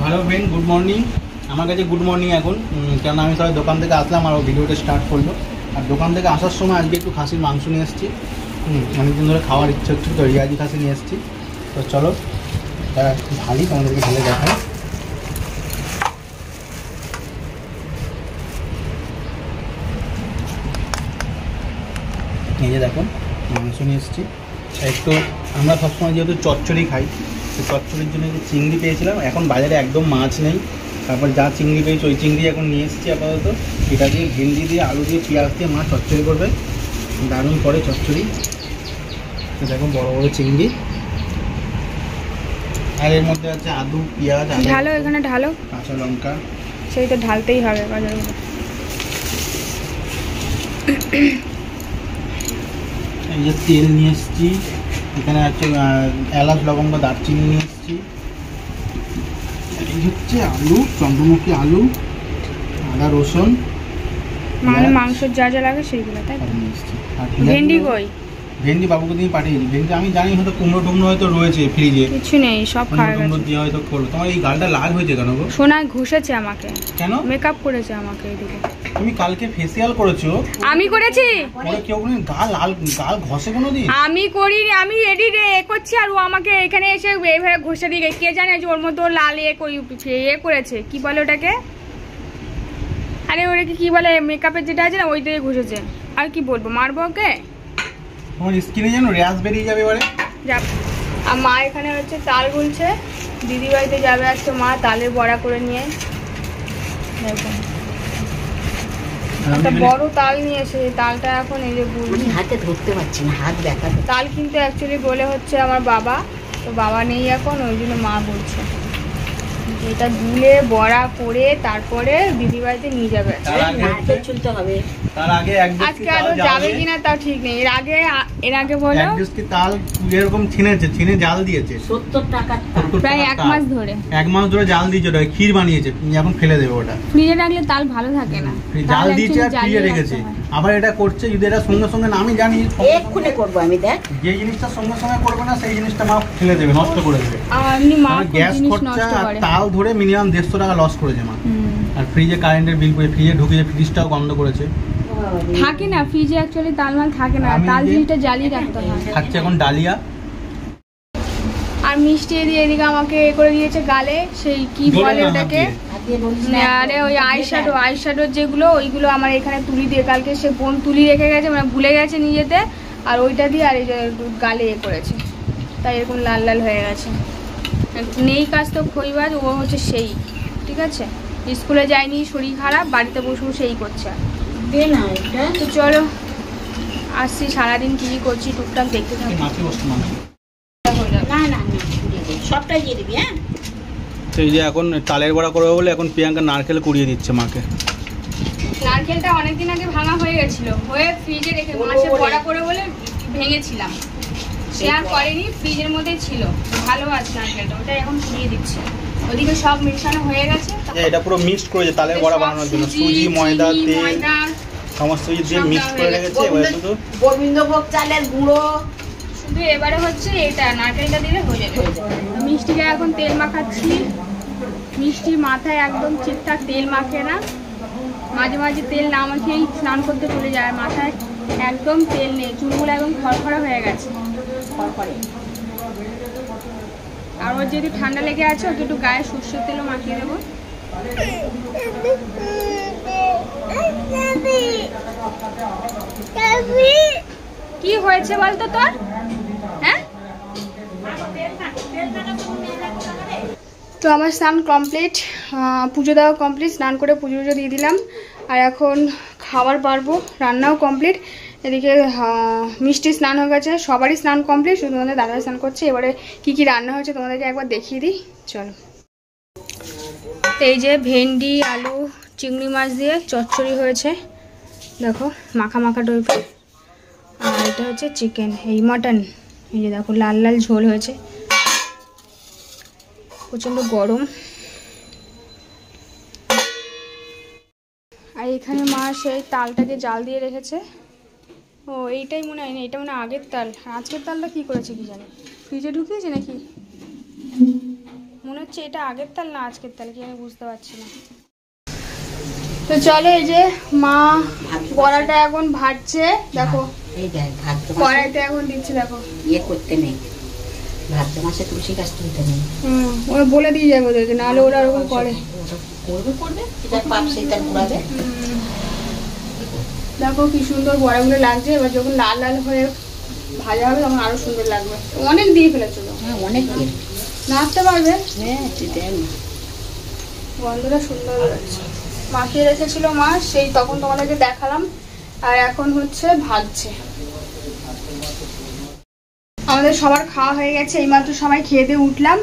Hello friend good morning আমার কাছে good morning এখন কারণ আমি সবাই দোকান থেকে আসলাম আর ভিডিওটা স্টার্ট করলো আর দোকান থেকে আসার সময় আজকে একটু খাসির মাংস নিয়ে এসেছি অনেকদিন ধরে খাওয়ার ইচ্ছা হচ্ছিল তো রিয়াজি খাসি নিয়ে এসেছি তো চলো তারা একটু ভালোই তোমাদেরকে ঢেলে দেখায় এই যে দেখো মাংস নিয়ে এসেছি একটু আমরা সবসময় যেহেতু চচ্চড়ি খাই তো চচ্চড়ির জন্য একটু চিংড়ি পেয়েছিলাম এখন বাজারে একদম মাছ নেই তারপর যা চিংড়ি পেয়েছি ওই চিংড়ি এখন নিয়ে এসেছি আপাতত এটা দিয়ে ভেন্ডি দিয়ে আলু দিয়ে পেঁয়াজ দিয়ে মা চচ্চড়ি করবে দারুণ করে চচ্চড়ি তো দেখো বড় বড় চিংড়ি আর এর মধ্যে আছে আলু পেঁয়াজ ঢালো এখানে ঢালো কাঁচা লঙ্কা সেই তো ঢালতেই হবে বাজারে এই যে তেল নিয়ে এসেছি এখানে আছে এলাচ লবঙ্গ দারচিনি নিয়ে এসেছি এই হচ্ছে আলু চন্দ্রমুখী আলু আদা রসুন মানে মাংসের যা যা লাগে সেইগুলো তাই ভেন্ডি কই ভেন্ডি বাবুকে দিয়ে পাঠিয়েছি ভেন্ডি আমি জানি হয়তো কুমড়ো টুমড়ো হয়তো রয়েছে ফ্রিজে কিছু নেই সব খাওয়া গেছে দিয়ে হয়তো করবো তোমার এই গালটা লাল হয়েছে কেন গো সোনা ঘষেছে আমাকে কেন মেকআপ করেছে আমাকে এদিকে তুমি কালকে ফেসিয়াল করেছো আমি করেছি ওরে কেউ কোনো গাল লাল গাল ঘষে কোনোদিন আমি করি আমি এডিট করছি আর ও আমাকে এখানে এসে এইভাবে ঘষে দিয়ে কে জানে যে ওর মধ্যে লাল করেছে কি বলে ওটাকে আরে ওটাকে কি বলে মেকআপের যেটা আছে না ওই দিয়ে ঘষেছে আর কি বলবো মারবো ওকে তোমার স্কিনে যেন র্যাশ বেরিয়ে যাবে এবারে যাব আর মা এখানে হচ্ছে তাল গুলছে দিদি বাড়িতে যাবে আজকে মা তালের বড়া করে নিয়ে দেখুন একটা বড় তাল নিয়ে এসে তালটা এখন এই যে গুলছি হাতে ধরতে পারছি না হাত ব্যথা তাল কিন্তু অ্যাকচুয়ালি বলে হচ্ছে আমার বাবা তো বাবা নেই এখন ওই জন্য মা বলছে এটা গুলে বড়া করে তারপরে দিদি বাড়িতে নিয়ে যাবে চলতে হবে তার আগে আজকে আরো যাবে কিনা তাও ঠিক নেই এর আগে বলো এক ডিস্কি তাল এরকম ছিনে জাল দিয়েছে 70 টাকা প্রায় এক মাস ধরে জাল দিয়েছে ওটা ক্ষীর বানিয়েছে এখন ফেলে দেবে ওটা ফ্রিজে রাখলে তাল ভালো থাকে না জাল দিয়েছে আর ফ্রিজে রেখেছে আবার এটা করছে যদি এটা সঙ্গে সঙ্গে না আমি জানি এক্ষুনি করবো আমি দেখ যে জিনিসটা সঙ্গে সঙ্গে করবে না সেই জিনিসটা মা ফেলে দেবে নষ্ট করে দেবে এমনি মা গ্যাস খরচা আর তাল ধরে মিনিমাম 150 টাকা লস করেছে মা আর ফ্রিজে কারেন্টের বিল করে ফ্রিজে ঢুকিয়ে ফ্রিজটাও বন্ধ করেছে থাকে না ফ্রিজে অ্যাকচুয়ালি তালমাল থাকে না তাল জিনিসটা জ্বালিয়ে রাখতে হয় খাচ্ছে এখন ডালিয়া আর মিষ্টি দিয়ে এদিকে আমাকে করে দিয়েছে গালে সেই কি বলে ওটাকে আরে ওই আইশ্যাডো যেগুলো ওইগুলো আমার এখানে তুলি দিয়ে কালকে সে বোন তুলি রেখে গেছে মানে ভুলে গেছে নিজেতে আর ওইটা দিয়ে আর এই যে গালে করেছে তাই এরকম লাল লাল হয়ে গেছে নেই কাজ তো খইবাজ ও হচ্ছে সেই ঠিক আছে স্কুলে যায়নি শরীর খারাপ বাড়িতে বসে বসে এই করছে তো চলো আসছি সারাদিন কি করছি টুকটাক দেখতে থাকি সবটাই দিয়ে দিবি হ্যাঁ এই যে এখন তালের বড়া করবে বলে এখন প্রিয়াঙ্কা নারকেল কুড়িয়ে দিচ্ছে মাকে নারকেলটা অনেকদিন আগে ভাঙা হয়ে গেছিল হয়ে ফ্রিজে রেখে মাসে বড়া করে বলে ভেঙেছিলাম সে আর করেনি ফ্রিজের মধ্যেই ছিল ভালো আছে নারকেলটা ওটা এখন কুড়িয়ে দিচ্ছে ওদিকে সব মেশানো হয়ে গেছে এটা পুরো মিক্সড করেছে তালের বড়া বানানোর জন্য সুজি ময়দা তেল সমস্ত কিছু দিয়ে মিক্স করে রেখেছে এবারে শুধু গোবিন্দভোগ চালের গুঁড়ো শুধু এবারে হচ্ছে এটা নারকেলটা দিলে হয়ে যাবে মিষ্টিকে এখন তেল মাখাচ্ছি মিষ্টির মাথায় একদম ঠিকঠাক তেল মাখে না মাঝে মাঝে তেল না মাখিয়েই স্নান করতে চলে যায় মাথায় একদম তেল নেই চুলগুলো একদম খড়খড়া হয়ে গেছে খড়খড়ে আর ওর যদি ঠান্ডা লেগে আছে ওকে একটু গায়ে সর্ষের তেলও মাখিয়ে দেবো কি হয়েছে বলতো তোর হ্যাঁ তো আমার স্নান কমপ্লিট পুজো দেওয়া কমপ্লিট স্নান করে পুজো দিয়ে দিলাম আর এখন খাবার পারবো রান্নাও কমপ্লিট এদিকে মিষ্টি স্নান হয়ে গেছে সবারই স্নান কমপ্লিট শুধু তোমাদের দাদা স্নান করছে এবারে কি কি রান্না হয়েছে তোমাদেরকে একবার দেখিয়ে দিই চলো এই যে ভেন্ডি আলু চিংড়ি মাছ দিয়ে চচ্চড়ি হয়েছে দেখো মাখা মাখা টাইপের আর এটা হচ্ছে চিকেন এই মটন এই যে দেখো লাল লাল ঝোল হয়েছে প্রচণ্ড গরম আর এখানে মা সেই তালটাকে জাল দিয়ে রেখেছে ও এইটাই মনে হয় না এটা মনে হয় আগের তাল আজকের তালটা কি করেছে কি জানি ফ্রিজে ঢুকিয়েছে নাকি মনে হচ্ছে এটা আগের তাল না আজকের তাল কি আমি বুঝতে পারছি না। তো চলো এই যে মা বড়াটা এখন ভাজছে, দেখো এই দেখ ভাদ্র কড়াইতে এখন দিচ্ছে, দেখো ইয়ে করতে নেই, ভাদ্র মাসে তুলসী গাছ তুলতে নেই। ওরা বলে দিয়ে যাবে ওদেরকে, নাহলে ওরা ওরকম করে। করবে যার পাপ সেই তার ঘুরাবে। দেখো কি সুন্দর বড়াগুলো লাগছে, এবার যখন লাল লাল হয়ে ভাজা হবে তখন আরো সুন্দর লাগবে। অনেক দিয়ে ফেলেছো তো? হ্যাঁ অনেক দিয়ে নাড়তে পারবে? হ্যাঁ তুই দেখ না, গন্ধটা সুন্দর হচ্ছে। মাখিয়ে রেখেছিল মা, সেই তখন তোমাদেরকে দেখালাম, আর এখন হচ্ছে ভাজছে। আমাদের সবার খাওয়া হয়ে গেছে, এইমাত্র সবাই খেয়ে দিয়ে উঠলাম,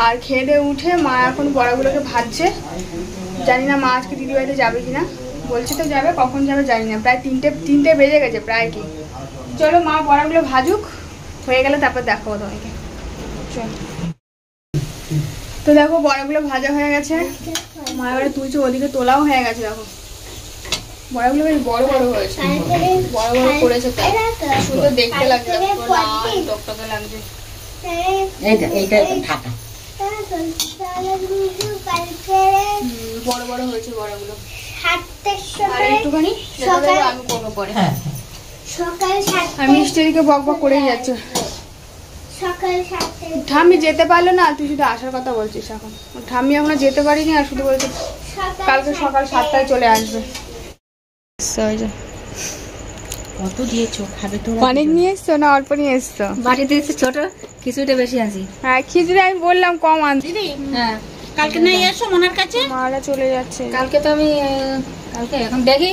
আর খেয়ে দিয়ে উঠে মা এখন বড়াগুলোকে ভাজছে। জানি না মা আজকে দিদি বাড়িতে যাবে কিনা, বলছে তো যাবে, কখন যাবে জানি না, প্রায় তিনটে বেজে গেছে প্রায়। কি চলো মা বড়াগুলো ভাজুক, হয়ে গেলে তারপর দেখাবো তোমাকে। চল। তো দেখো বড়াগুলো ভাজা হয়ে গেছে, মা এবারে তুলছে, ওদিকে তোলাও হয়ে গেছে। দেখো বড়াগুলো বেশ বড় বড় হয়েছে, বড় বড় করেছে, সুন্দর দেখতে লাগছে, টকটকে লাগছে। এইটা ঢাকা বড় বড় হয়েছে বড়াগুলো, আর একটুখানি আমি করবো পরে। আমি মিষ্টিকে বক বক করেই যাচ্ছে। ঠাম্মি যেতে পারলো না, তুই শুধু আসার কথা বলছিস এখন। ঠাম্মি এখনো যেতে পারিনি, আর শুধু বলছে কালকে সকাল 7টায় চলে আসবে। কত দিয়েছো, খাবে তো? অনেক নিয়ে এসছো না অল্প নিয়ে এসছো? বাড়িতে এসে ছোট, খিচুড়িটা বেশি আছি। হ্যাঁ খিচুড়ি আমি বললাম কম আনতে। দিদি হ্যাঁ কালকে না এসো মনের কাছে, মারা চলে যাচ্ছে। কালকে তো আমি কালকে এখন দেখি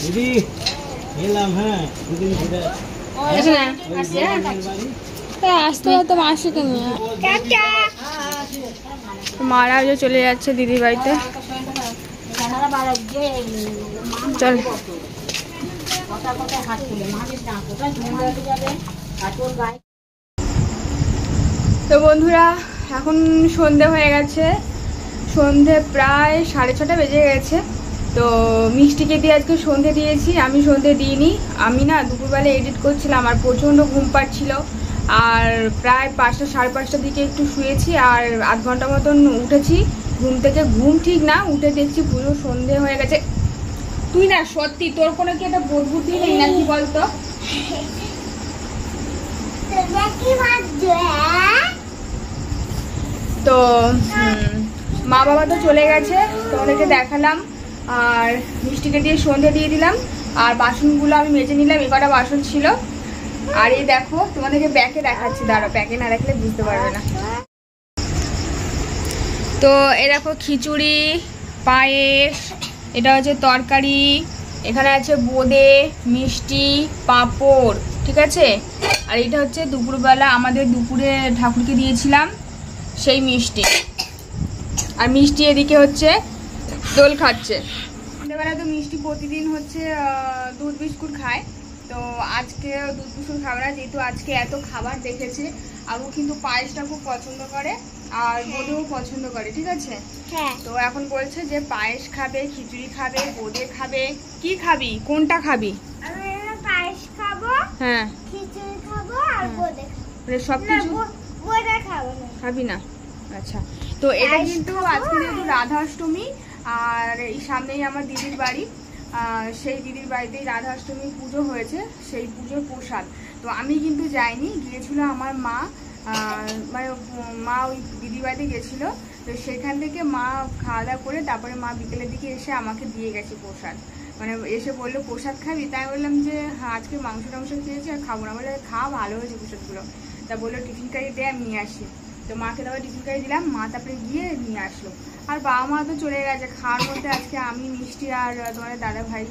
দিদি এলাম। হ্যাঁ আসতে হতো মাসিকে নিয়ে। মারা চলে যাচ্ছে দিদির বাড়িতে। চল তো বন্ধুরা এখন সন্ধে হয়ে গেছে, সন্ধে প্রায় 6:30 বেজে গেছে। তো মিষ্টিকে দিয়ে আজকে সন্ধে দিয়েছি, আমি সন্ধে দিইনি। আমি না দুপুরবেলা এডিট করছিলাম, আর প্রচণ্ড ঘুম পাচ্ছিল, আর প্রায় 5টা 5:30টার দিকে একটু শুয়েছি, আর আধ ঘন্টা মতন উঠেছি ঘুম থেকে। ঘুম ঠিক না, উঠে দেখছি পুরো সন্ধে হয়ে গেছে। তুই না সত্যি তোর কোনো কি একটা বোধ বুদ্ধি নেই নাকি বলতো? তো মা বাবা তো চলে গেছে, তোমাদেরকে দেখালাম, আর মিষ্টিকে দিয়ে সন্ধে দিয়ে দিলাম, আর বাসনগুলো আমি মেজে নিলাম। এ কটা বাসন ছিল। আর এই দেখো তোমাদেরকে ব্যাকে দেখাচ্ছি, দাঁড়া, ব্যাকে না রাখলে বুঝতে পারবে না। তো এ দেখো খিচুড়ি, পায়েস, এটা হচ্ছে তরকারি, এখানে আছে বোঁদে, মিষ্টি, পাঁপড়, ঠিক আছে। আর এটা হচ্ছে দুপুরবেলা আমাদের দুপুরে ঠাকুরকে দিয়েছিলাম সেই মিষ্টি। আর মিষ্টি এদিকে হচ্ছে দোল খাচ্ছে। সন্ধ্যেবেলা তো মিষ্টি প্রতিদিন হচ্ছে দুধ বিস্কুট খায়, তো আজকে দুধ বিস্কুট খাবে না, যেহেতু আজকে এত খাবার দেখেছে। আর ও কিন্তু পায়েসটা খুব পছন্দ করে, আর বোঁদেও পছন্দ করে, ঠিক আছে। তো এখন বলছে যে পায়েস খাবে, খিচুড়ি খাবে, বোঁদে খাবে। কি খাবি, কোনটা খাবি? পায়েস খাবো, হ্যাঁ খিচুড়ি খাবো, আর বোঁদে সব কিছু বোঁদে খাবো না। খাবি না? আচ্ছা। তো এটা কিন্তু আজকে যেহেতু রাধাষ্টমী, আর এই সামনেই আমার দিদির বাড়ি, সেই দিদির বাড়িতেই রাধাষ্টমী পুজো হয়েছে, সেই পুজোর প্রসাদ। তো আমি কিন্তু যাইনি, গিয়েছিল আমার মা, মানে মা ওই দিদির বাড়িতে গেছিলো। তো সেখান থেকে মা খাওয়া দাওয়া করে তারপরে মা বিকেলের দিকে এসে আমাকে দিয়ে গেছে প্রসাদ। মানে এসে বললো প্রসাদ খাবি, তাই বললাম যে হ্যাঁ আজকে মাংস টাংস খেয়েছি আর খাবো না। বলে খাওয়া ভালো হয়েছে প্রসাদগুলো। তা বললো টিফিন কারি দে, আমি নিয়ে আসি। তো মাকে তারপরে টিফিন কারি দিলাম, মা তারপরে গিয়ে নিয়ে আসলো। আর বাবা মা তো চলে গেছে। খাওয়ার মধ্যে আজকে আমি, মিষ্টি আর তোমাদের দাদা ভাই,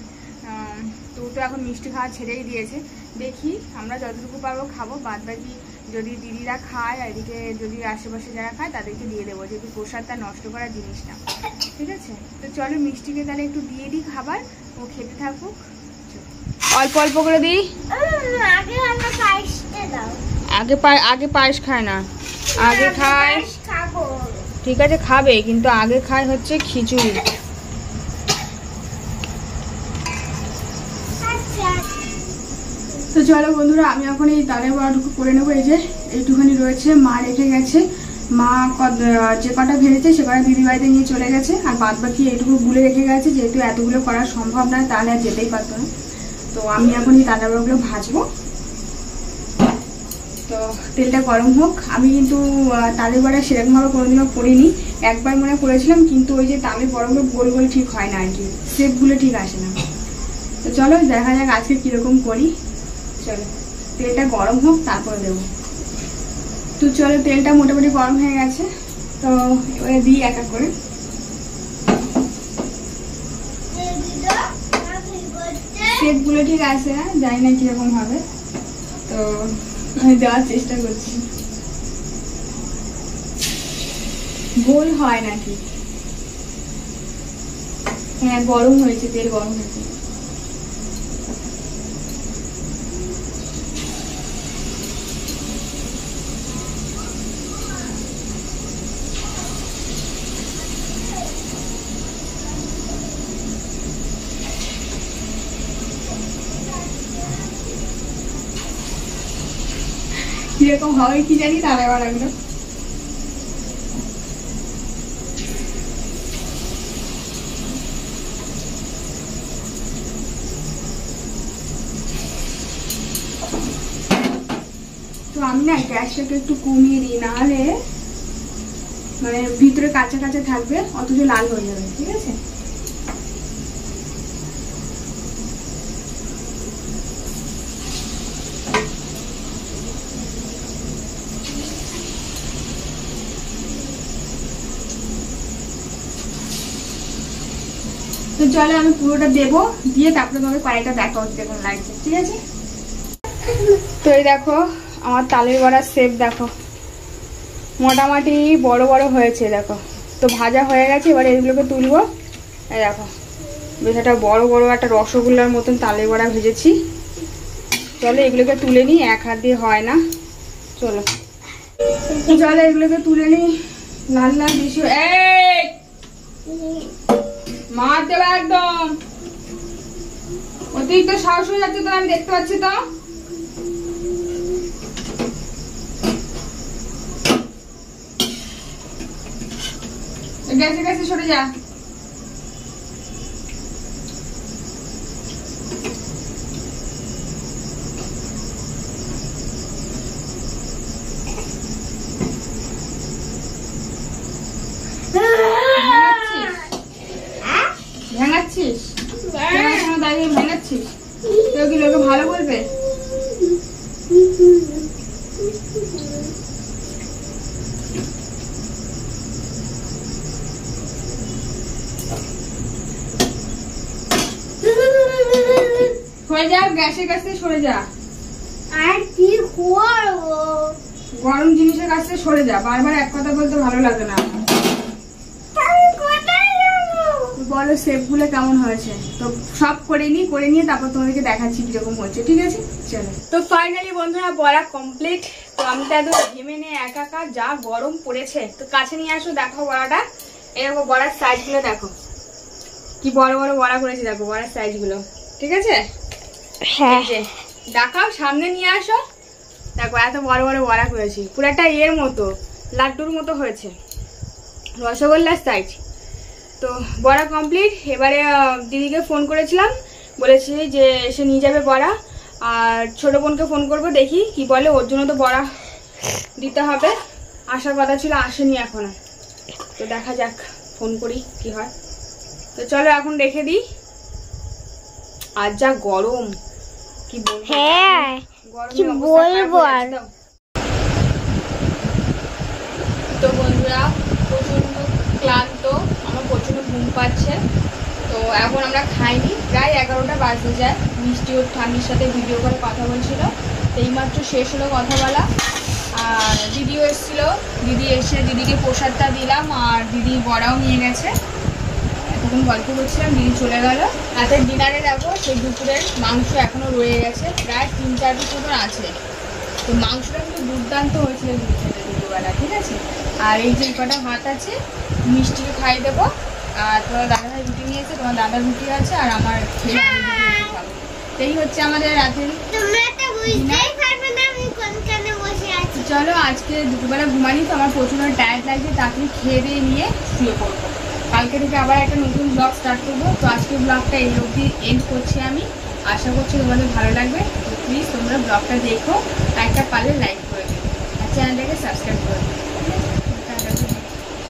তো এখন মিষ্টি খাওয়া ছেড়েই দিয়েছে। দেখি আমরা যতটুকু পারবো খাবো, বাদ বাকি যদি দিদিরা খায়, এদিকে যদি আশেপাশে যারা খায় তাদেরকে দিয়ে দেবো, যেহেতু প্রসাদটা নষ্ট করার জিনিস না, ঠিক আছে। তো চলো মিষ্টিকে তাহলে একটু দিয়ে দিই খাবার, ও খেতে থাকুক। অল্প অল্প করে দিই। আগে আমরা পায়েসটা দাও। আগে পায়েস খায় না, আগে খায়, খাবো। ঠিক আছে খাবে, কিন্তু আগে খায় হচ্ছে খিচুড়ি। তো চলো বন্ধুরা, আমি এখন এই তালের বড়াটুকু করে নেবো। এই যে এইটুখানি রয়েছে, মা রেখে গেছে, মা যে কটা ভেজেছে সে কটা দিদি বাড়িতে নিয়ে চলে গেছে, আর বাদ বাকি এইটুকু গুলে রেখে গেছে, যেহেতু এতগুলো করা সম্ভব নয় তাহলে আর যেতেই পারতো না। তো আমি এখন এই তাজা বড়াগুলো ভাজবো। তো তেলটা গরম হোক। আমি কিন্তু তালের বড়া সেরকমভাবে কোনোদিনও করিনি, একবার মনে করেছিলাম, কিন্তু ওই যে তালের বড়াগুলো গোল গোল ঠিক হয় না আর কি, শেপগুলো ঠিক আসে না। তো চলো দেখা যাক আজকে কীরকম করি। চলো তেলটা গরম হোক তারপরে দেবো। তো চলো তেলটা মোটামুটি গরম হয়ে গেছে, তো এবারে দিই এক এক করে। শেপগুলো ঠিক আছে না, জানি না কীরকম হবে, তো আমি দেওয়ার চেষ্টা করছি। গোল হয় নাকি? হ্যাঁ গরম হয়েছে, তেল গরম হয়েছে। কিরকম হবে কি জানি তালে বড়াগুলো। তো আমি না গ্যাসটাকে একটু কমিয়ে দিই, নাহলে মানে ভিতরে কাঁচা কাঁচা থাকবে, অথচ লাল হয়ে যাবে। ঠিক আছে, তো চলো আমি পুরোটা দেবো, দিয়ে তারপরে তোমাকে কড়াইটা দেখা হচ্ছে কেমন লাগছে। ঠিক আছে, তো এই দেখো আমার তালের বড়ার শেপ দেখো, মোটামুটি বড় বড় হয়েছে দেখো। তো ভাজা হয়ে গেছে, এবারে এগুলোকে তুলবো। এই দেখো বেশ একটা বড় বড় একটা রসগোল্লার মতন তালের বড়া ভেজেছি। চলো এগুলোকে তুলে নিই, এক হাত দিয়ে হয় না। চলো চলো এগুলোকে তুলে নিই। লাল লাল বেশি মার দেবে একদম, অতিরিক্ত সাহস হয়ে যাচ্ছে তো, আমি দেখতে পাচ্ছি তো। গ্যাসে গ্যাসে সরে যা। ভেঙাচ্ছিস দাঁড়িয়ে ভেঙাচ্ছিস, কেউ কি লোকে ভালো বলবে? সরে যা, গ্যাসে গ্যাসে সরে যা। আর কি করবো, গরম জিনিসের কাছে সরে যা, বারবার এক কথা বলতে ভালো লাগে না। বলো শেপ গুলো কেমন হয়েছে? তো সব করে নিয়ে তারপর তোমাদেরকে দেখাচ্ছি কিরকম হচ্ছে। ঠিক আছে, চলো। তো ফাইনালি বন্ধুরা বড়া কমপ্লিট। তো আমি তো একদম ঘেমে নিয়ে একাকার, যা গরম পড়েছে। তো কাছে নিয়ে আসো, দেখো বড়াটা। এরকম বড়ার সাইজ গুলো দেখো, কি বড় বড় বড়া করেছে দেখো বড়ার সাইজ গুলো। ঠিক আছে, হ্যাঁ দেখাও, সামনে নিয়ে আসো। দেখো এত বড় বড় বড়া করেছি, পুরো একটা এর মতো লাড্ডুর মতো হয়েছে, রসগোল্লার সাইজ। তো বড়া কমপ্লিট। এবারে দিদিকে ফোন করেছিলাম, বলেছি যে এসে নিয়ে যাবে বড়া, আর ছোটো বোনকে ফোন করবো, দেখি কি বলে। ওর জন্য তো বড়া দিতে হবে, আসার কথা ছিল, আসেনি এখনো। তো দেখা যাক, ফোন করি কি হয়। তো চলো এখন রেখে দিই। আর যা গরম, কি বলবো, হ্যাঁ কি বলবো আর। তো বন্ধুরা প্রচন্ড ক্লান্ত, আমার প্রচন্ড ঘুম পাচ্ছে। তো এখন আমরা খাইনি, প্রায় 11টা বাজতে যায়। মিষ্টিও ঠান্ডির সাথে ভিডিও করে কথা বলছিল, এইমাত্র শেষ হলো কথা বলা। আর দিদিও এসেছিল, দিদি এসে দিদিকে প্রসাদটা দিলাম, আর দিদি বড়াও নিয়ে গেছে। এতক্ষণ গল্প করছিলাম, দিদি চলে গেল। রাতের ডিনারে দেখো সেই দুপুরের মাংস এখনো রয়ে গেছে, প্রায় 3-4 পিস মতন আছে। তো মাংসটা কিন্তু দুর্দান্ত হয়েছিল দুপুরবেলা। ঠিক আছে, আর এই যে কটা ভাত আছে, মিষ্টিকে খাই দেবো। আর তোমার দাদা ভাই রুটি নিয়েছে, তোমার দাদার রুটি আছে, আর আমার ছেলে খাবো। এই হচ্ছে আমাদের রাতের। তোমরা তো বুঝতেই পারবে না আমি কোনখানে বসে আছি। চলো আজকে দুপুরবেলা ঘুমানি তো, আমার প্রচুর টায়ার্ড লাগছে, তাড়াতাড়ি খেয়ে দিয়ে নিয়ে শুয়ে পড়বো। কালকে থেকে আবার একটা নতুন ব্লগ স্টার্ট করবো। তো আজকে ব্লগটা এই অবধি এন্ড করছি আমি। আশা করছি তোমাদের ভালো লাগবে। তো প্লিজ তোমরা ব্লগটা দেখো, একটা পারলে লাইক করে দিও আর চ্যানেলটাকে সাবস্ক্রাইব